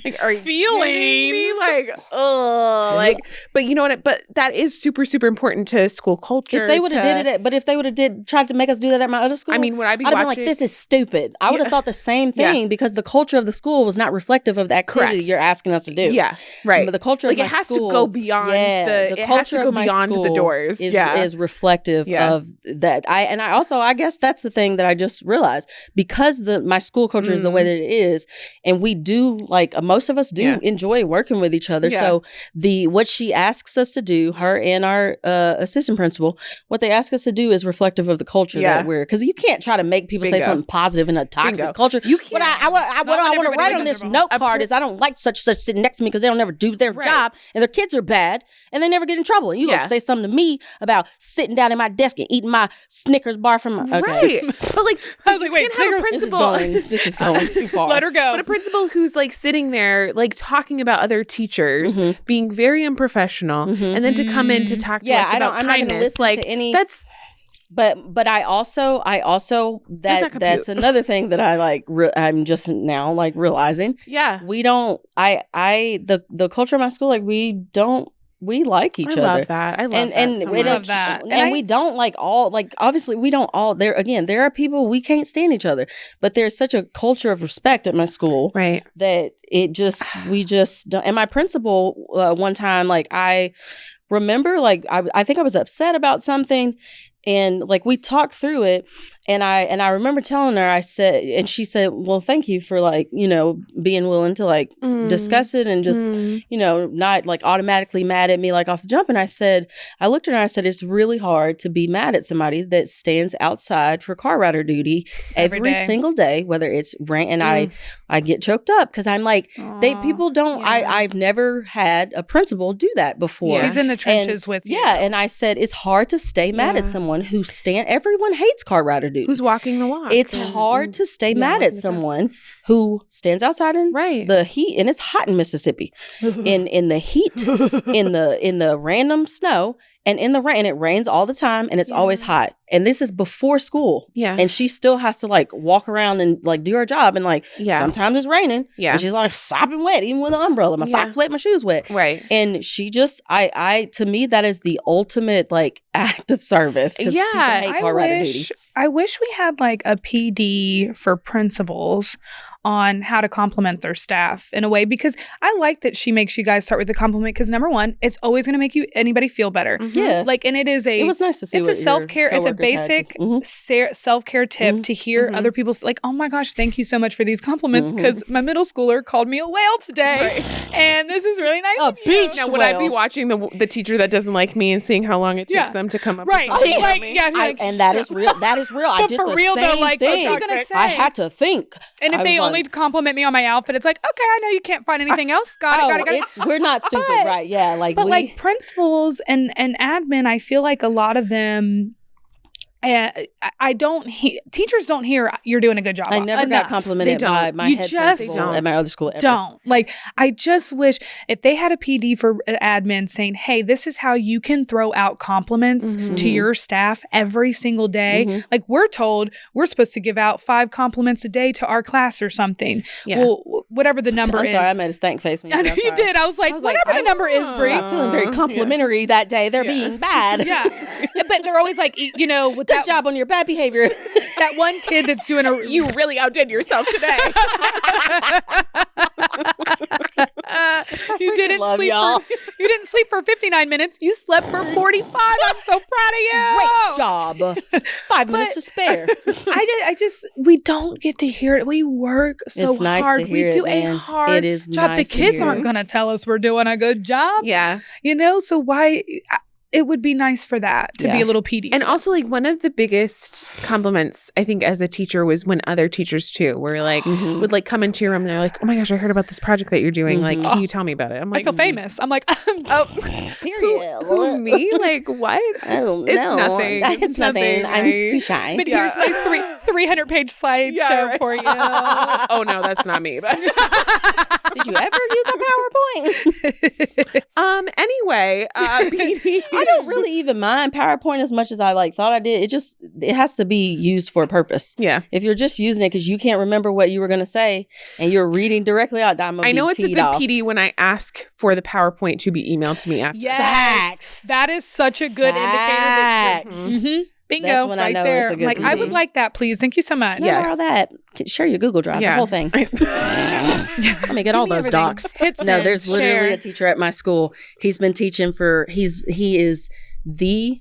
like, are you feeling me? Like, oh, like, but you know what? But that is super, super important to school culture. If they would have did it, but if they would have tried to make us do that at my other school, I mean, I'd have been like, this is stupid. I would have thought the same thing because the culture of the school was not reflective of the activity you're asking us to do. Yeah, right. But the culture like of it my has school, to go beyond it has to go beyond the doors. Is reflective of that. I guess that's the thing that I just realized, because my school culture is the way that it is, and we do like most of us do enjoy working with each other. So what she asks us to do, her and our assistant principal, what they ask us to do is reflective of the culture that we're, because you can't try to make people say something positive in a toxic culture. You can't. What I want to write on this note card is I don't like such sitting next to me because they don't never do their job and their kids are bad and they never get in trouble. And you gonna say something to me about sitting down at my desk and eating my Snickers bar from my right. But like I was like, wait, have a principal. This is going too far. Let her go. But a principal who's like sitting there like talking about other teachers, being very unprofessional, and then to come in to talk to us about kindness, not gonna listen to any. That's. But I also that's another thing that I like. I'm just now like realizing. Yeah, we don't. The culture of my school, like we like each other. I love that. I love that. And we don't like all, like obviously we don't all, there are people we can't stand each other, but there's such a culture of respect at my school, right? That we just don't. And my principal one time, like I remember, like I think I was upset about something. And like we talked through it, and I remember telling her, I said, and she said, well, thank you for like, you know, being willing to like discuss it and just, you know, not like automatically mad at me like off the jump. And I looked at her and I said, it's really hard to be mad at somebody that stands outside for car rider duty every single day, whether it's rain. And I get choked up because I'm like, people don't, I've never had a principal do that before. She's in the trenches with you. Yeah. And I said, it's hard to stay mad at someone who everyone hates car rider duty. Who's walking the walk. It's hard to stay mad at someone who stands outside in the heat, and it's hot in Mississippi, in the heat, in the random snow, and in the rain. It rains all the time, and it's always hot. And this is before school. Yeah. And she still has to like walk around and like do her job. And like sometimes it's raining. Yeah. And she's like sopping wet, even with an umbrella. My socks wet, my shoes wet. Right. And she just, to me, that is the ultimate like act of service. I wish we had like a PD for principals on how to compliment their staff in a way, because I like that she makes you guys start with a compliment, because number one, it's always going to make anybody feel better. Yeah. Like, and it was nice to see. It's a self-care, it's a basic self-care tip to hear other people's like, oh my gosh, thank you so much for these compliments, because my middle schooler called me a whale today. And this is really nice. A beach Now, would I be watching the teacher that doesn't like me and seeing how long it takes them to come up with something about me? And that is real. That is real. I did for the real same though, like, thing. what's she gonna say? I had to think. And if they only compliment me on my outfit, it's like, okay, I know you can't find anything else. Got it. We're not stupid, right? Yeah, but like principals and admin, I feel like a lot of them. Teachers don't hear you're doing a good job. I never got complimented by my head principal at my other school. Don't. Like, I just wish if they had a PD for admin saying, hey, this is how you can throw out compliments to your staff every single day. Like, we're told we're supposed to give out 5 compliments a day to our class or something. Yeah. Well, whatever the number is. I'm sorry, I made a stank face. I know you did. I was like, whatever the number is, Brie. I'm not feeling very complimentary that day. They're being bad. Yeah. But they're always like, with good job on your bad behavior. That one kid that's doing you really outdid yourself today. You didn't sleep for 59 minutes. You slept for 45. I'm so proud of you. Great job. 5 minutes to spare. We don't get to hear it. We work so it's nice hard. To hear we do it, a hard it is job. Nice the kids aren't going to tell us we're doing a good job. Yeah. So why... It would be nice for that to be a little PD. And also, like, one of the biggest compliments, I think, as a teacher was when other teachers, too, were like, would like come into your room and they're like, oh my gosh, I heard about this project that you're doing. Like, can you tell me about it? I'm like, I feel famous. I'm like, who, me? Like, what? It's nothing. It's nothing. I'm too shy. But here's my 300-page slideshow for you. Oh, no, that's not me. But did you ever use a PowerPoint? Anyway, PD. I don't really even mind PowerPoint as much as I thought I did. It has to be used for a purpose. Yeah. If you're just using it because you can't remember what you were going to say and you're reading directly out, I know it's a good PD when I ask for the PowerPoint to be emailed to me after. Yes. Facts. That is such a good indicator. Bingo, that's when right I know there. it's a good PD. I would like that, please. Thank you so much. Yeah, all that. Share your Google Drive, the whole thing. Let me get all those docs. There's literally a teacher at my school. He's been teaching he is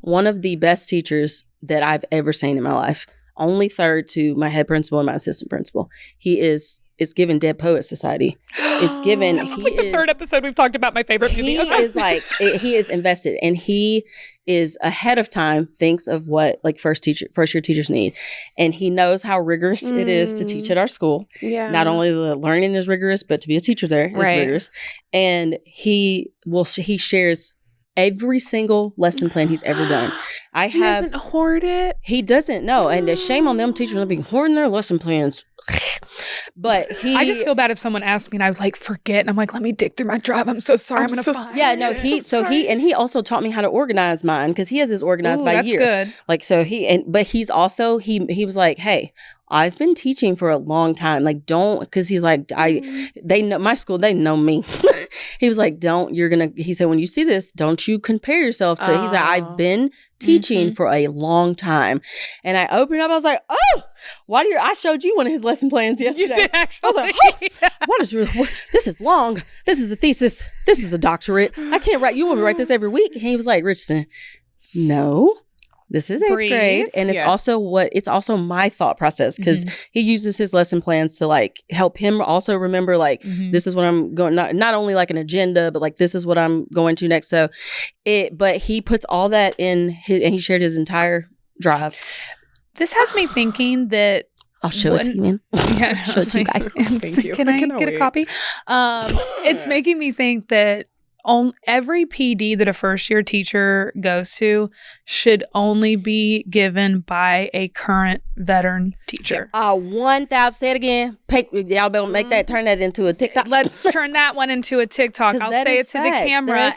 one of the best teachers that I've ever seen in my life. Only third to my head principal and my assistant principal. It's given Dead Poet Society. It's given. That was the third episode we've talked about my favorite movie. He is invested, and he is ahead of time. Thinks of what first year teachers need, and he knows how rigorous it is to teach at our school. Yeah. Not only the learning is rigorous, but to be a teacher there is rigorous. And he shares every single lesson plan he's ever done. He doesn't hoard it. He doesn't know, and shame on them teachers that be hoarding their lesson plans. But I just feel bad if someone asks me and I would forget, and I'm like, let me dig through my drive. I'm so sorry. I'm gonna find. Yeah, no. He also taught me how to organize mine because he has his organized by year. That's good. But he's also he was like, hey, I've been teaching for a long time. Because he's like, they know my school, they know me. He was like, he said, when you see this, don't you compare yourself to, he's like, I've been teaching for a long time. And I opened it up, I was like, oh, I showed you one of his lesson plans yesterday. You did actually. I was like, this is long. This is a thesis. This is a doctorate. I can't write, you want me to write this every week? And he was like, Richardson, no. This is 8th grade, and it's also my thought process because he uses his lesson plans to help him also remember this is what I'm going, not only an agenda, but this is what I'm going to next. So but he puts all that in and he shared his entire drive. This has me thinking that I'll show it to you, man. Yeah, show it to you guys. Thank you. Can I get a copy? It's making me think that every PD that a first-year teacher goes to should only be given by a current veteran teacher. 1,000. Say it again. Y'all better turn that into a TikTok. Let's turn that one into a TikTok. I'll say it to the camera.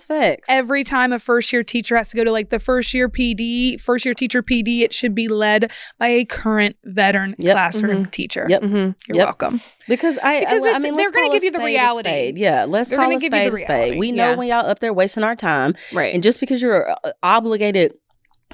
Every time a first-year teacher has to go to the first-year teacher PD, it should be led by a current veteran classroom teacher. Yep. You're welcome. Because they're going to give you the reality. Yeah, let's call a spade a spade. We know when y'all up there wasting our time. Right. And just because you're obligated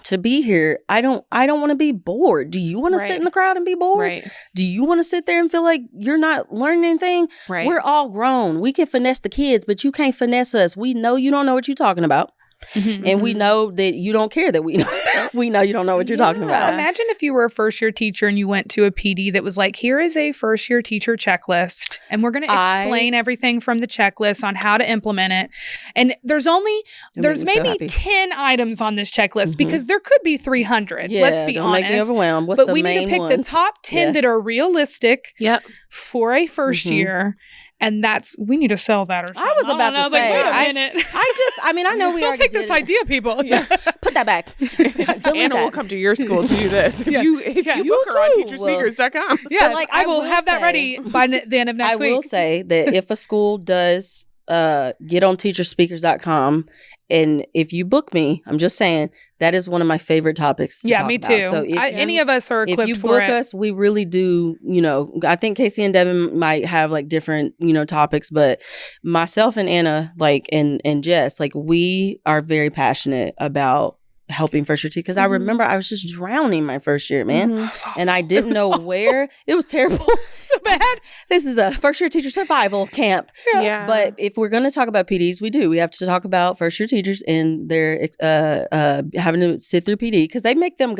to be here. I don't want to be bored. Do you want to sit in the crowd and be bored? Right. Do you want to sit there and feel like you're not learning anything? Right. We're all grown. We can finesse the kids, but you can't finesse us. We know you don't know what you're talking about. And we know that you don't care that we know you don't know what you're talking about. Imagine if you were a first-year teacher and you went to a PD that was like, here is a first-year teacher checklist, and we're going to explain everything from the checklist on how to implement it. And there's maybe 10 items on this checklist because there could be 300. Let's be honest. Make me overwhelmed. But we need to pick the top 10 that are realistic for a first year. And we need to sell that or something. I was about to say, wait a minute. I know we don't take this idea, people. Put that back. Anna will come to your school to do this. If you book her on teacherspeakers.com. Yeah, I will have that ready by the end of next week. I will say that if a school does get on teacherspeakers.com, and if you book me, I'm just saying, that is one of my favorite topics to talk me about. too. So any of us are equipped for it. If you book us, we really do, I think Casey and Devin might have like different, topics, but myself and Anna, and Jess, we are very passionate about helping first year teachers, because I remember I was just drowning my first year, man, and I didn't know where. It was terrible. So bad. This is a first year teacher survival camp. Yeah. But if we're going to talk about PDs, we have to talk about first year teachers and their having to sit through PD, because they make them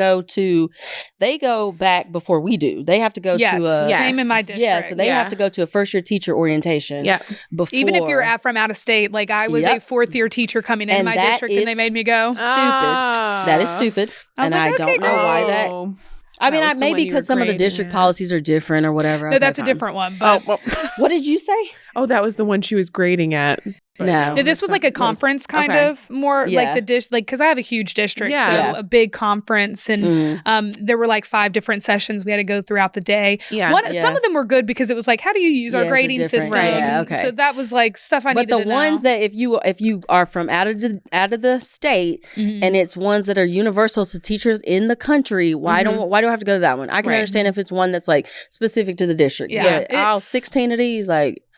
they go back before we do. They have to go to same in my district. Yeah, so they have to go to a first year teacher orientation. Yeah. Before, even if you're from out of state, I was a fourth year teacher coming in my district, and they made me go. Stupid. That is stupid. I don't know why that. I mean, maybe because some of the district policies are different or whatever. No, that's a different one. But what did you say? Oh, that was the one she was grading at. No, this was like a conference kind of more like the because I have a huge district, so a big conference, and there were 5 different sessions we had to go throughout the day. Some of them were good because it was how do you use our grading system? Right. Yeah, okay. So that was stuff I needed to know. But the ones that if you are from out of the state, and it's ones that are universal to teachers in the country, why do I have to go to that one? I can understand if it's one that's specific to the district. Yeah, 16 of these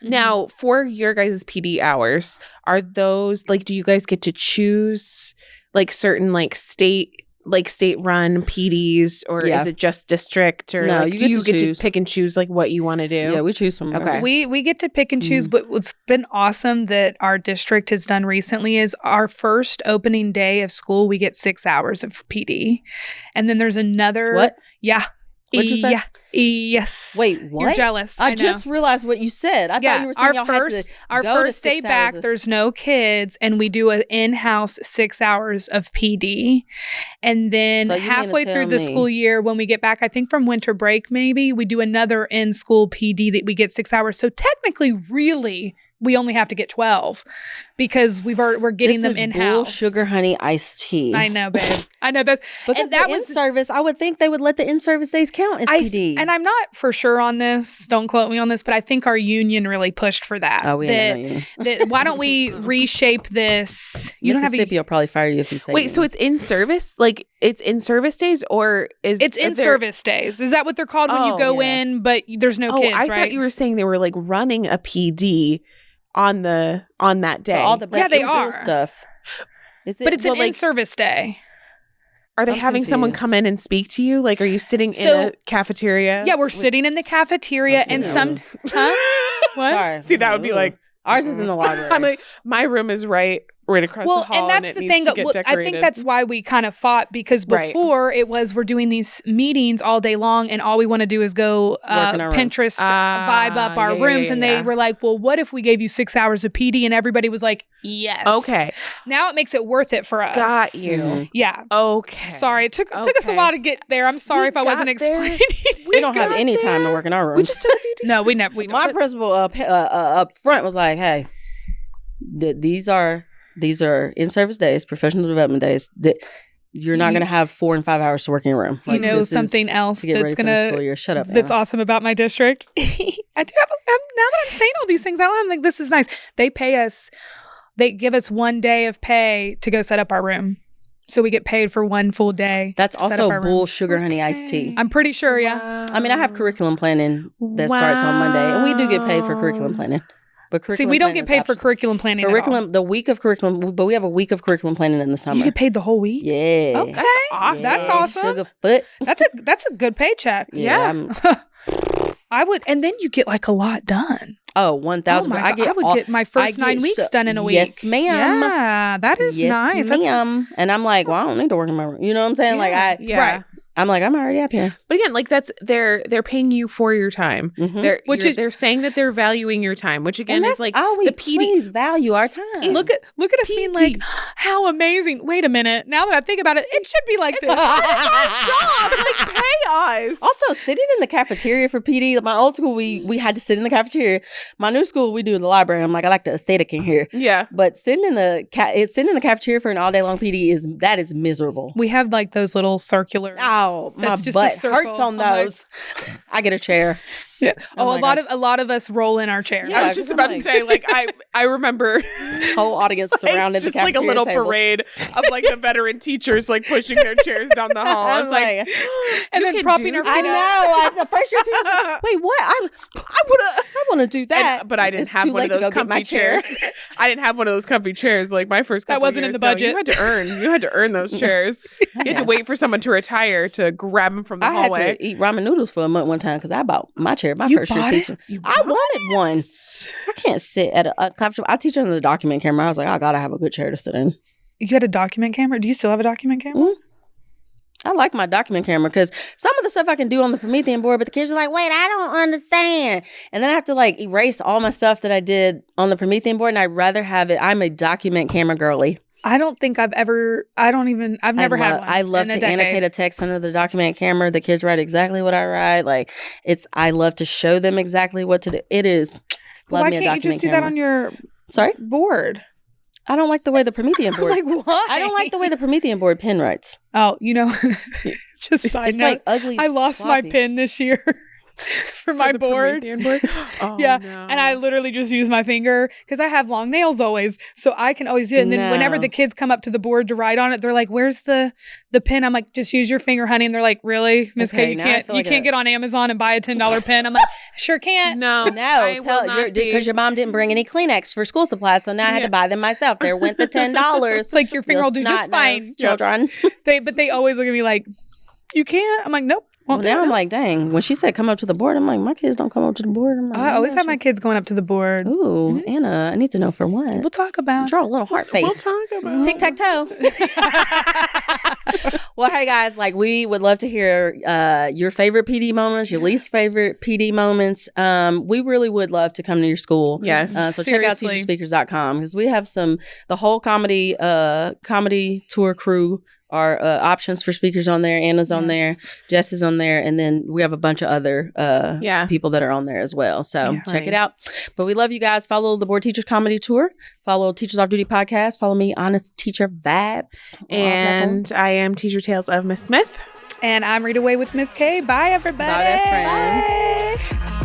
Now, for your guys' PD hours, are those do you guys get to choose certain state-run PDs, or is it just district, or no, do you get to pick and choose what you want to do? Yeah, we choose some. Okay, we get to pick and choose. But what's been awesome that our district has done recently is our first opening day of school, we get 6 hours of PD, and then there's another. What? Yeah. What'd you say? Yeah. Yes. Wait, what? You're jealous. I just realized what you said. I thought you were saying our first day back, there's no kids, and we do an in-house 6 hours of PD. And then halfway through the school year, when we get back, I think from winter break maybe, we do another in-school PD that we get 6 hours. So technically, really, we only have to get 12 because we're getting them in-house. Sugar honey iced tea. I know, babe. I know that. Because that was in-service, I would think they would let the in-service days count as PD. And I'm not for sure on this. Don't quote me on this, but I think our union really pushed for that. Oh, we ain't no union. Why don't we reshape this? Mississippi will probably fire you if you say Wait, so it's in-service? It's in-service days, or is it's in-service days? Is that what they're called when you go in, but there's no kids, I right? thought you were saying they were running a PD on that day. All the they are stuff. But it's an in-service day. Are they having someone come in and speak to you? Are you sitting in a cafeteria? Yeah, we're sitting in the cafeteria, and some. Huh? What? Sorry. See, that would be ours is in the library. I'm my room is right across the hall. And that's the thing. I think that's why we kind of fought, because before it was we're doing these meetings all day long, and all we want to do is go Pinterest vibe up our rooms. And they were like, well, what if we gave you 6 hours of PD? And everybody was like, yes. Okay. Now it makes it worth it for us. Got you. Mm-hmm. Yeah. Okay. Sorry. It took us a while to get there. I'm sorry if I wasn't explaining. We don't have any time to work in our rooms. We just took a few days. No, we never. My principal up front was like, hey, these are in-service days, professional development days. You're not going to have 4 and 5 hours to work in your room. Something else that's going to shut up. That's awesome about my district. I do have. Now that I'm saying all these things out loud, I'm like, this is nice. They pay us. They give us 1 day of pay to go set up our room. So we get paid for 1 full day. That's also bull sugar honey iced tea. I'm pretty sure, yeah. Wow. I mean, I have curriculum planning that starts on Monday, and we do get paid for curriculum planning. But see, we don't get paid for curriculum planning. The week of curriculum, but we have a week of curriculum planning in the summer. You get paid the whole week? Yeah. Okay. That's awesome. That's awesome. Sugarfoot. That's a good paycheck. Yeah. I would, and then you get like a lot done. Oh, 1,000. I would get my first 9 weeks done in a week. Yes, ma'am. Yeah, that is nice. Ma'am. And I'm like, well, I don't need to work in my room. You know what I'm saying? Right. I'm like, I'm already up here. But again, like they're paying you for your time. Mm-hmm. They're saying that they're valuing your time, which again is like the PD. Please value our time. Look at us being like, how amazing. Wait a minute. Now that I think about it, it should be like this. It's our job. Like, pay us. Also, sitting in the cafeteria for PD. My old school, we had to sit in the cafeteria. My new school, we do the library. I'm like, I like the aesthetic in here. Yeah. But sitting in the cafeteria for an all day long PD is miserable. We have like those little circular. Oh, my butt hurts on those. I get a chair. Yeah. A lot of us roll in our chair. Yeah, I was just about to say, like, I remember whole audience surrounded just the cafeteria like a little tables. parade of like the veteran teachers like pushing their chairs down the hall. I was like, and then propping her feet up. I know. The first year teachers like, wait, what? I want to do that, but I didn't have one of those comfy chairs. I didn't have one of those comfy chairs. Like my first couple that wasn't years, in the budget. You had to earn those chairs. You had to wait for someone to retire to grab them from the hallway. I had to eat ramen noodles for a month one time because I bought my chair my first year teaching. I wanted one. I can't sit at a comfortable. I teach under the document camera. I was like, I gotta have a good chair to sit in. You had a document camera? Do you still have a document camera? Mm-hmm. I like my document camera because some of the stuff I can do on the Promethean board, but the kids are like, wait, I don't understand. And then I have to like erase all my stuff that I did on the Promethean board, and I'd rather have it. I'm a document camera girly. I don't think I've never had one. I love to annotate a text under the document camera. The kids write exactly what I write. Like I love to show them exactly what to do. It is. Why can't you just do that on your board? I don't like the way the Promethean board. Like what? I don't like the way the Promethean board pen writes. Oh, just side it's note. Like ugly. I lost sloppy. my pen this year. For my board. Oh, yeah. No. And I literally just use my finger because I have long nails always. So I can always do it. And then whenever the kids come up to the board to write on it, they're like, where's the pen? I'm like, just use your finger, honey. And they're like, really? Miss K, you can't get on Amazon and buy a $10 pen. I'm like, sure can't. No. Because your mom didn't bring any Kleenex for school supplies. So now I had to buy them myself. There went the $10. Like your finger will do just fine. Children. But they always look at me like, you can't? I'm like, nope. Well, now I'm like, dang. When she said come up to the board, I'm like, my kids don't come up to the board. I'm like, I always have my kids going up to the board. Ooh, Anna, I need to know for what. We'll talk about. Draw a little heart face. We'll talk about. Tic-tac-toe. Well, hey, guys, like we would love to hear your favorite PD moments, your least favorite PD moments. We really would love to come to your school. Yes. So check out teacherspeakers.com because we have the whole comedy tour crew are options for speakers on there. Anna's on there. Jess is on there. And then we have a bunch of other people that are on there as well. So check it out. But we love you guys. Follow the Board Teachers Comedy Tour. Follow Teachers Off Duty Podcast. Follow me, Honest Teacher Vibes. And I am Teacher Tales of Miss Smith. And I'm Rita Way with Miss K. Bye, everybody. Bye, best friends. Bye.